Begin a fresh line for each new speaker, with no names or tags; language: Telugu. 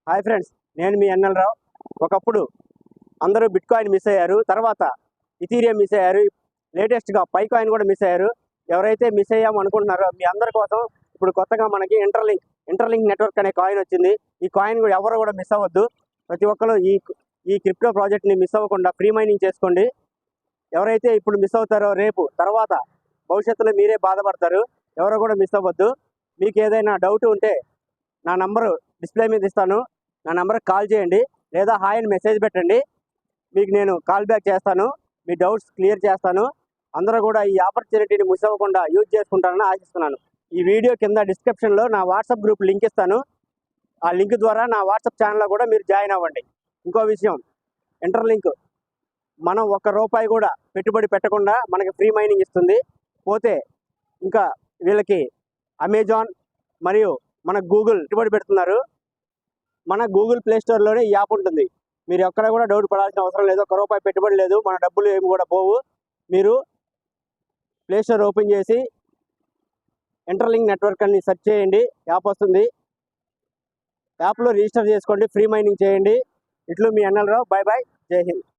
హాయ్ ఫ్రెండ్స్, నేను మీ ఎన్ఎల్ రావు. ఒకప్పుడు అందరూ బిట్ కాయిన్ మిస్ అయ్యారు, తర్వాత ఇథీరియం మిస్ అయ్యారు, లేటెస్ట్గా పై కాయిన్ కూడా మిస్ అయ్యారు. ఎవరైతే మిస్ అయ్యాము అనుకుంటున్నారో మీ అందరి కోసం ఇప్పుడు కొత్తగా మనకి ఇంటర్లింక్ నెట్వర్క్ అనే కాయిన్ వచ్చింది. ఈ కాయిన్ కూడా ఎవరు కూడా మిస్ అవ్వద్దు. ప్రతి ఒక్కరు ఈ క్రిప్టో ప్రాజెక్ట్ని మిస్ అవ్వకుండా ఫ్రీ మైనింగ్ చేసుకోండి. ఎవరైతే ఇప్పుడు మిస్ అవుతారో రేపు తర్వాత భవిష్యత్తులో మీరే బాధపడతారు. ఎవరు కూడా మిస్ అవ్వద్దు. మీకు ఏదైనా డౌట్ ఉంటే నా నంబరు డిస్ప్లే మీద ఇస్తాను. నా నంబర్కి కాల్ చేయండి లేదా హాయ్ అని మెసేజ్ పెట్టండి. మీకు నేను కాల్ బ్యాక్ చేస్తాను, మీ డౌట్స్ క్లియర్ చేస్తాను. అందరూ కూడా ఈ ఆపర్చునిటీని మిస్ అవ్వకుండా యూజ్ చేసుకుంటారని ఆశిస్తున్నాను. ఈ వీడియో కింద డిస్క్రిప్షన్లో నా వాట్సాప్ గ్రూప్ లింక్ ఇస్తాను. ఆ లింక్ ద్వారా నా వాట్సాప్ ఛానల్లో కూడా మీరు జాయిన్ అవ్వండి. ఇంకో విషయం, ఇంటర్లింక్ మనం ₹1 కూడా పెట్టుబడి పెట్టకుండా మనకి ఫ్రీ మైనింగ్ ఇస్తుంది. పోతే ఇంకా వీళ్ళకి అమెజాన్ మరియు మన గూగుల్ పెట్టుబడి పెడుతున్నారు. మన గూగుల్ ప్లే స్టోర్లోనే ఈ యాప్ ఉంటుంది. మీరు ఎక్కడ కూడా డౌట్ పడాల్సిన అవసరం లేదు. ₹1 పెట్టుబడి లేదు, మన డబ్బులు ఏమి కూడా పోవు. మీరు ప్లే స్టోర్ ఓపెన్ చేసి ఇంటర్లింక్ నెట్వర్క్ అని సెర్చ్ చేయండి, యాప్ వస్తుంది. యాప్లో రిజిస్టర్ చేసుకోండి, ఫ్రీ మైనింగ్ చేయండి. ఇట్లు మీ ఎన్ఎల్ రావు. బై బై, జై హింద్.